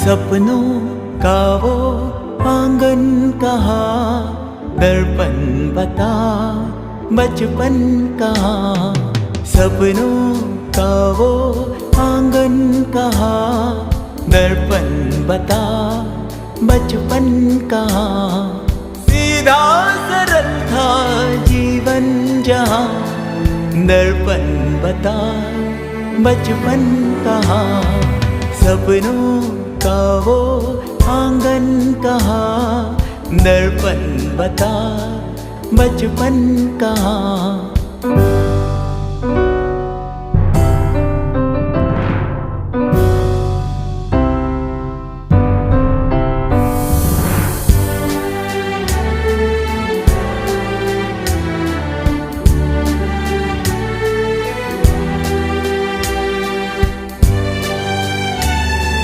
सपनों का वो आंगन कहाँ, दर्पण बता बचपन कहाँ। सपनों का वो आंगन कहाँ, दर्पण बता बचपन कहाँ। सीधा सरल था जीवन जहाँ, दर्पण बता बचपन कहाँ। सपनों का वो आंगन कहाँ, दर्पण बता बचपन कहाँ।